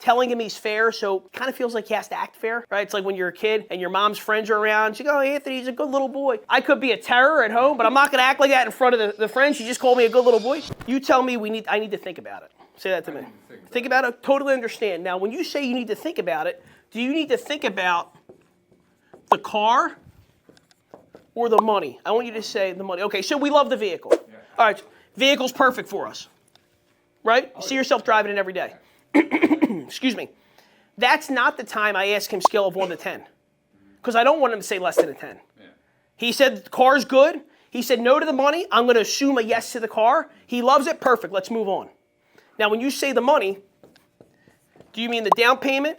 telling him he's fair, so it kind of feels like he has to act fair, right? It's like when you're a kid and your mom's friends are around. She goes, oh, Anthony, he's a good little boy. I could be a terror at home, but I'm not going to act like that in front of the friends. She just called me a good little boy. You tell me I need to think about it. Say that to me. Think about it. Totally understand. Now, when you say you need to think about it, do you need to think about the car or the money? I want you to say the money. Okay, so we love the vehicle. Yeah. All right, vehicle's perfect for us, right? You see yourself driving it every day. Excuse me. That's not the time I ask him scale of 1 to 10, because I don't want him to say less than a 10. Yeah. He said the car's good. He said no to the money. I'm going to assume a yes to the car. He loves it. Perfect. Let's move on. Now, when you say the money, do you mean the down payment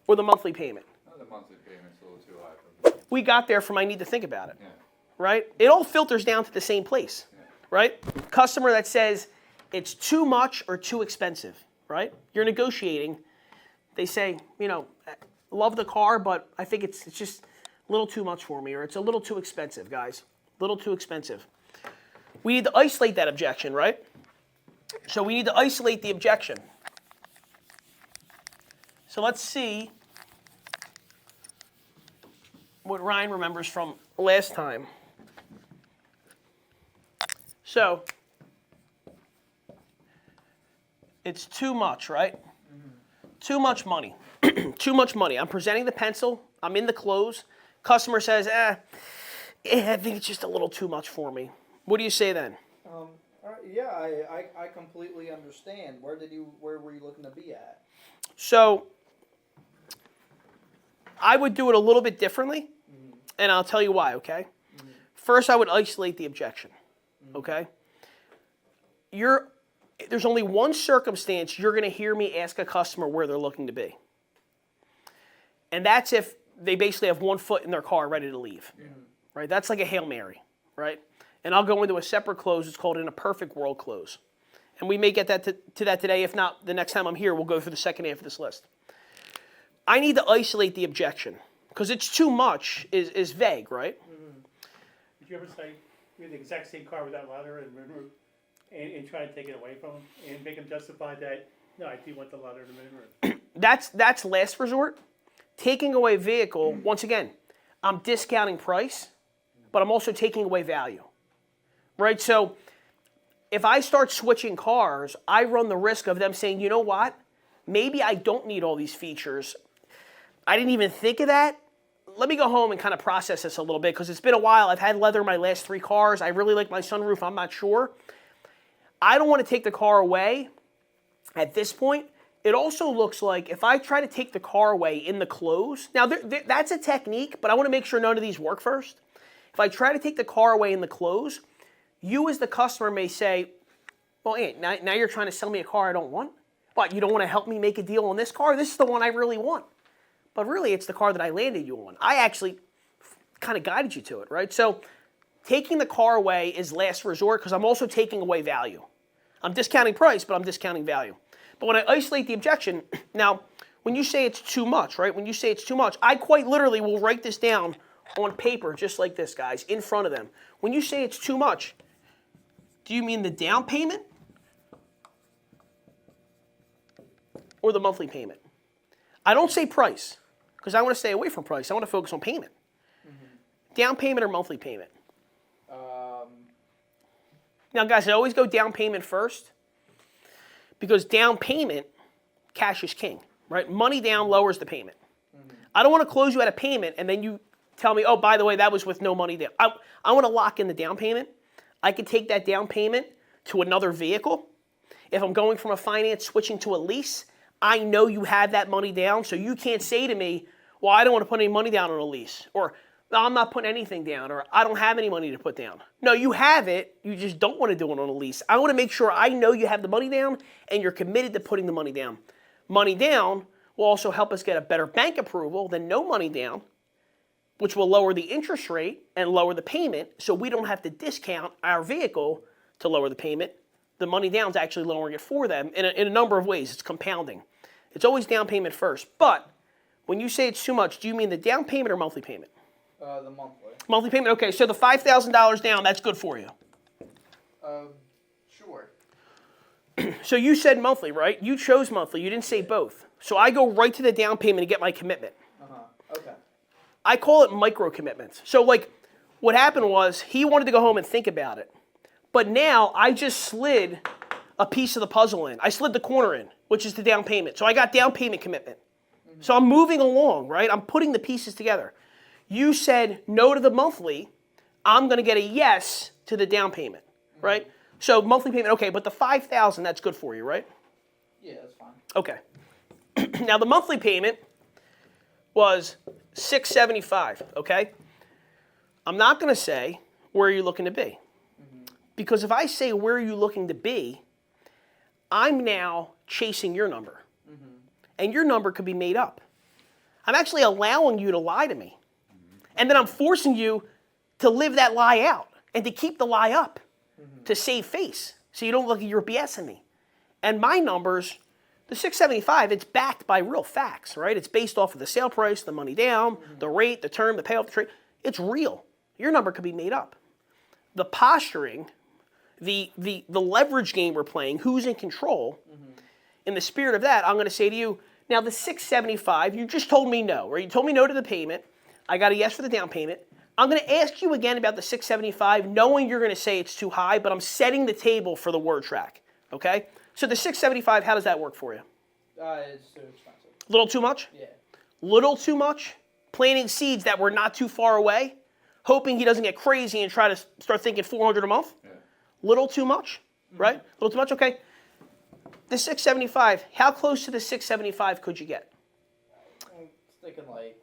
or the monthly payment? The monthly payment's a little too high for me. We got there from I need to think about it, right? It all filters down to the same place, right? Customer that says it's too much or too expensive, right? You're negotiating. They say, you know, love the car, but I think it's just a little too much for me, or it's a little too expensive, guys. A little too expensive. We need to isolate that objection, right? So we need to isolate the objection. So let's see what Ryan remembers from last time. So it's too much, right? Too much money. Too much money. I'm presenting the pencil. I'm in the close. Customer says, I think it's just a little too much for me. What do you say then? Yeah, I completely understand. Where were you looking to be at? So I would do it a little bit differently, and I'll tell you why, okay? First, I would isolate the objection, okay? There's only one circumstance you're going to hear me ask a customer where they're looking to be. And that's if they basically have one foot in their car ready to leave, right? That's like a Hail Mary, right? And I'll go into a separate close. It's called in a perfect world close. And we may get that to that today. If not, the next time I'm here, we'll go through the second half of this list. I need to isolate the objection because it's too much is vague, right? Did you ever say you have the exact same car without ladder and try to take it away from them and make them justify that, no, I do want the ladder to maneuver? That's last resort. Taking away vehicle, once again, I'm discounting price, but I'm also taking away value, right? So if I start switching cars, I run the risk of them saying, you know what? Maybe I don't need all these features. I didn't even think of that. Let me go home and kind of process this a little bit because it's been a while. I've had leather in my last 3 cars. I really like my sunroof. I'm not sure. I don't want to take the car away at this point. It also looks like if I try to take the car away in the close, now that's a technique, but I want to make sure none of these work first. If I try to take the car away in the close, you as the customer may say, well, Aunt, now you're trying to sell me a car I don't want? What, you don't want to help me make a deal on this car? This is the one I really want. But really, it's the car that I landed you on. I actually kind of guided you to it, right? So taking the car away is last resort because I'm also taking away value. I'm discounting price, but I'm discounting value. But when I isolate the objection, now, when you say it's too much, right? When you say it's too much, I quite literally will write this down on paper just like this, guys, in front of them. When you say it's too much, do you mean the down payment or the monthly payment? I don't say price because I want to stay away from price. I want to focus on payment. Down payment or monthly payment? Now, guys, I always go down payment first because down payment, cash is king, right? Money down lowers the payment. I don't want to close you at a payment and then you tell me, oh, by the way, that was with no money down. I want to lock in the down payment. I could take that down payment to another vehicle. If I'm going from a finance switching to a lease, I know you have that money down, so you can't say to me, well, I don't want to put any money down on a lease, or no, I'm not putting anything down, or I don't have any money to put down. No, you have it, you just don't want to do it on a lease. I want to make sure I know you have the money down and you're committed to putting the money down. Money down will also help us get a better bank approval than no money down, which will lower the interest rate and lower the payment so we don't have to discount our vehicle to lower the payment. The money down is actually lowering it for them in a number of ways. It's compounding. It's always down payment first. But when you say it's too much, do you mean the down payment or monthly payment? The monthly. Monthly payment? Okay, so the $5,000 down, that's good for you. Sure. So you said monthly, right? You chose monthly. You didn't say both. So I go right to the down payment and get my commitment. Okay. I call it micro commitments. So like what happened was he wanted to go home and think about it. But now I just slid a piece of the puzzle in. I slid the corner in, which is the down payment. So I got down payment commitment. So I'm moving along, right? I'm putting the pieces together. You said no to the monthly. I'm going to get a yes to the down payment, right? So monthly payment, okay, but the $5,000, that's good for you, right? Yeah, that's fine. Okay. Now the monthly payment was $675, okay? I'm not going to say where are you looking to be. Because if I say where are you looking to be, I'm now chasing your number. And your number could be made up. I'm actually allowing you to lie to me. And then I'm forcing you to live that lie out and to keep the lie up to save face so you don't look at your BSing me. And my numbers, the 675, it's backed by real facts, right? It's based off of the sale price, the money down, the rate, the term, the payoff, the trade. It's real. Your number could be made up. The posturing, the leverage game we're playing, who's in control, in the spirit of that, I'm going to say to you, now the 675, you just told me no, right? You told me no to the payment. I got a yes for the down payment. I'm going to ask you again about the 675, knowing you're going to say it's too high, but I'm setting the table for the word track, okay? So the 675, how does that work for you? It's too expensive. A little too much? Yeah. Little too much? Planting seeds that were not too far away, hoping he doesn't get crazy and try to start thinking 400 a month? Yeah. Little too much, right? Little too much, okay. The 675, how close to the 675 could you get? I'm thinking like,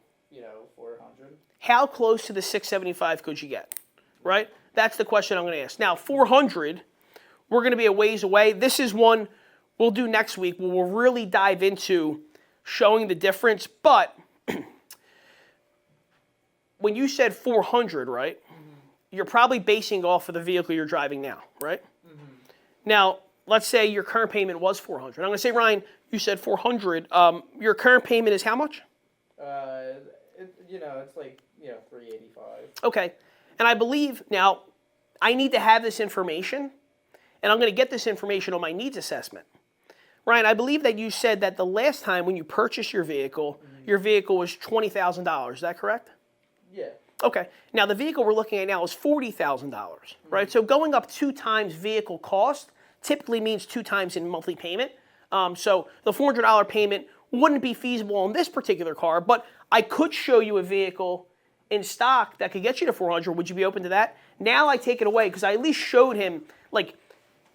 400. How close to the 675 could you get, right? That's the question I'm going to ask. Now, 400, we're going to be a ways away. This is one we'll do next week where we'll really dive into showing the difference. But when you said 400, right, you're probably basing off of the vehicle you're driving now, right? Now, let's say your current payment was 400. I'm going to say, Ryan, you said 400. Your current payment is how much? It's like, 385. Okay. And I believe, now, I need to have this information, and I'm going to get this information on my needs assessment. Ryan, I believe that you said that the last time when you purchased your vehicle was $20,000. Is that correct? Yeah. Okay. Now, the vehicle we're looking at now is $40,000, right? So going up 2 times vehicle cost typically means 2 times in monthly payment. So the $400 payment wouldn't be feasible on this particular car, but I could show you a vehicle in stock that could get you to 400. Would you be open to that? Now I take it away because I at least showed him, like,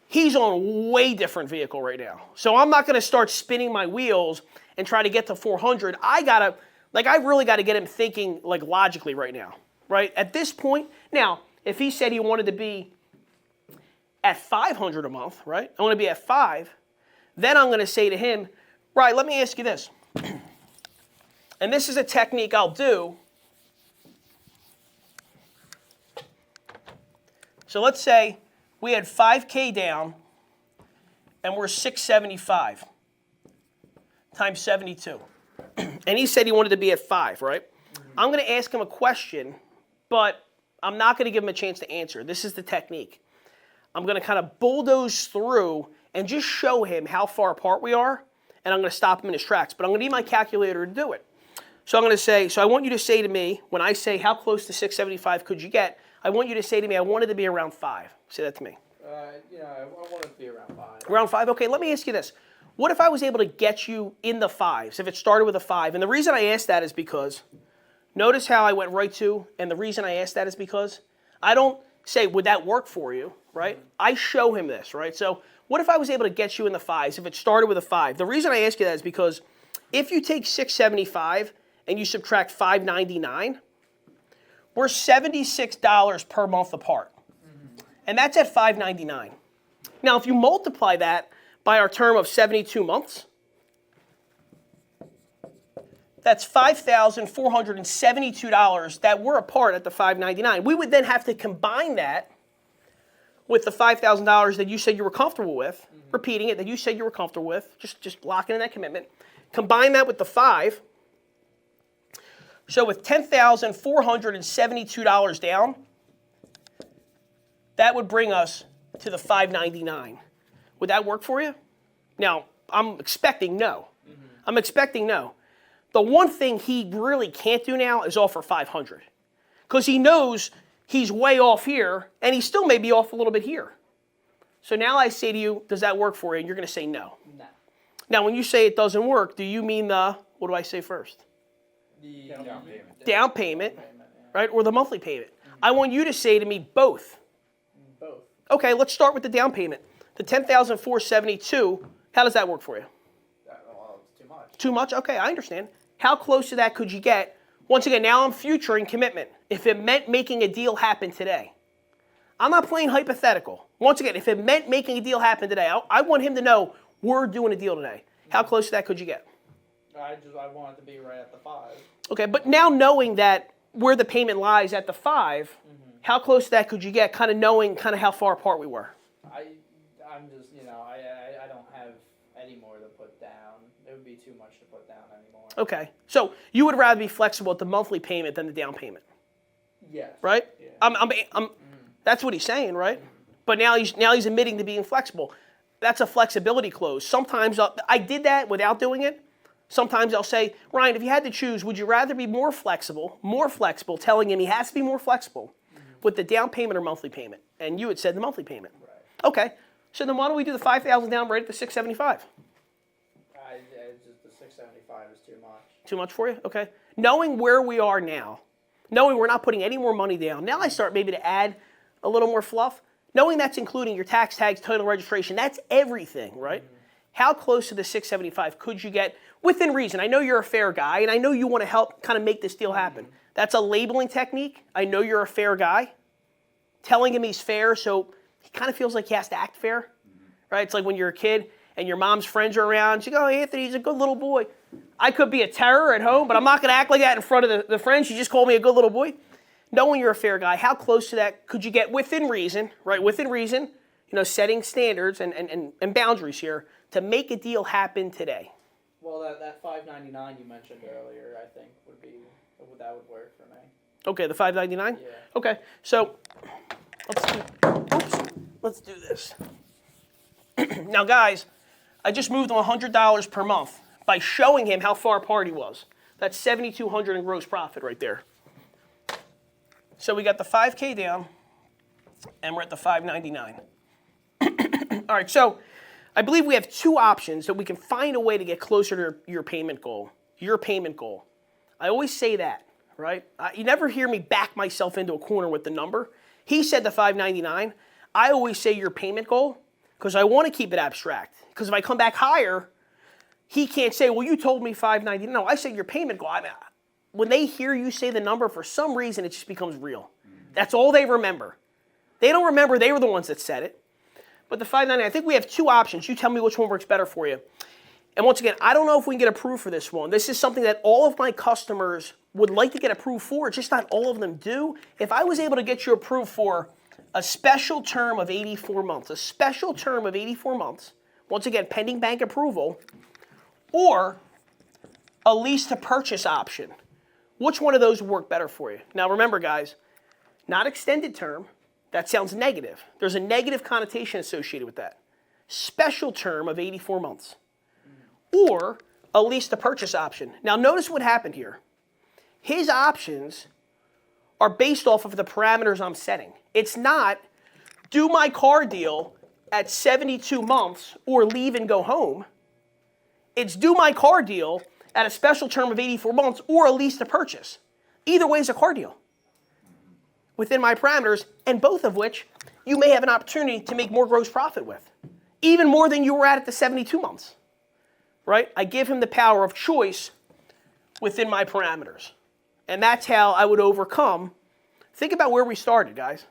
he's on a way different vehicle right now. So I'm not going to start spinning my wheels and try to get to 400. I really got to get him thinking, like, logically right now, right? At this point, now, if he said he wanted to be at 500 a month, right? I want to be at 5. Then I'm going to say to him, right, let me ask you this. And this is a technique I'll do. So let's say we had 5K down and we're 675 times 72. And he said he wanted to be at 5, right? I'm going to ask him a question, but I'm not going to give him a chance to answer. This is the technique. I'm going to kind of bulldoze through and just show him how far apart we are, and I'm going to stop him in his tracks. But I'm going to need my calculator to do it. So I'm going to say, so I want you to say to me, when I say how close to 675 could you get, I want you to say to me, I wanted to be around 5. Say that to me. I want it to be around 5. Around 5? Okay, let me ask you this. What if I was able to get you in the 5s, if it started with a 5? And the reason I asked that is because, notice how I went right to, and the reason I asked that is because I don't say, would that work for you, right? I show him this, right? So what if I was able to get you in the 5s, if it started with a 5? The reason I ask you that is because if you take 675 and you subtract 599, we're $76 per month apart. And that's at 599. Now, if you multiply that by our term of 72 months, that's $5,472 that we're apart at the 599. We would then have to combine that with the $5,000 that you said you were comfortable with, repeating it, that you said you were comfortable with, just locking in that commitment. Combine that with the 5. So with $10,472 down, that would bring us to the 599, Would that work for you? Now, I'm expecting no. I'm expecting no. The one thing he really can't do now is offer 500. Because he knows he's way off here, and he still may be off a little bit here. So now I say to you, does that work for you? And you're going to say no. No. Now, when you say it doesn't work, do you mean the, what do I say first? The Down payment. Down payment, yeah. right, or the monthly payment? I want you to say to me both. Both. Okay, let's start with the down payment. The $10,472, how does that work for you? Well, it's too much. Too much? Okay, I understand. How close to that could you get? Once again, now I'm futuring commitment. If it meant making a deal happen today. I'm not playing hypothetical. Once again, if it meant making a deal happen today, I want him to know we're doing a deal today. How close to that could you get? I want it to be right at the 5. Okay, but now knowing that where the payment lies at the 5, how close to that could you get, kind of knowing kind of how far apart we were? I'm just, I don't have any more to put down. It would be too much to put down anymore. Okay, so you would rather be flexible at the monthly payment than the down payment, Yes. right? Yeah. That's what he's saying, right? But now he's admitting to being flexible. That's a flexibility clause. Sometimes I did that without doing it. Sometimes I'll say, Ryan, if you had to choose, would you rather be more flexible, telling him he has to be more flexible with the down payment or monthly payment? And you had said the monthly payment. Right. Okay, so then why don't we do the $5,000 down right at the $675? Just the 675 is too much. Too much for you? Okay. Knowing where we are now, knowing we're not putting any more money down, now I start maybe to add a little more fluff. Knowing that's including your tax tags, title registration, that's everything, right? How close to the 675 could you get within reason? I know you're a fair guy, and I know you want to help kind of make this deal happen. That's a labeling technique. I know you're a fair guy. Telling him he's fair, so he kind of feels like he has to act fair, right? It's like when you're a kid and your mom's friends are around. She goes, oh, Anthony, he's a good little boy. I could be a terror at home, but I'm not going to act like that in front of the friends. She just called me a good little boy. Knowing you're a fair guy, how close to that could you get within reason, right? Within reason, setting standards and boundaries here to make a deal happen today. Well, that 599 you mentioned earlier, I think that would work for me. Okay, the 599? Yeah. Okay, so let's do this. Now, guys, I just moved him $100 per month by showing him how far apart he was. That's $7,200 in gross profit right there. So we got the 5K down, and we're at the 599. All right, so I believe we have two options that we can find a way to get closer to your payment goal. Your payment goal. I always say that, right? You never hear me back myself into a corner with the number. He said the 599. I always say your payment goal because I want to keep it abstract. Because if I come back higher, he can't say, well, you told me 599. No, I said your payment goal. When they hear you say the number, for some reason, it just becomes real. That's all they remember. They don't remember they were the ones that said it. But the 599, I think we have two options. You tell me which one works better for you. And once again, I don't know if we can get approved for this one. This is something that all of my customers would like to get approved for, just not all of them do. If I was able to get you approved for a special term of 84 months, once again, pending bank approval, or a lease to purchase option, which one of those would work better for you? Now remember, guys, not extended term. That sounds negative. There's a negative connotation associated with that. Special term of 84 months. Or a lease to purchase option. Now notice what happened here. His options are based off of the parameters I'm setting. It's not do my car deal at 72 months or leave and go home. It's do my car deal at a special term of 84 months or a lease to purchase. Either way is a car deal within my parameters, and both of which you may have an opportunity to make more gross profit with, even more than you were at the 72 months, right? I give him the power of choice within my parameters, and that's how I would overcome. Think about where we started, guys.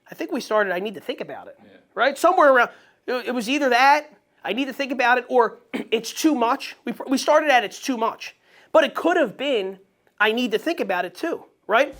I think we started, I need to think about it, right? Somewhere around, it was either that, I need to think about it, or it's too much. We started at it's too much, but it could have been, I need to think about it too, right?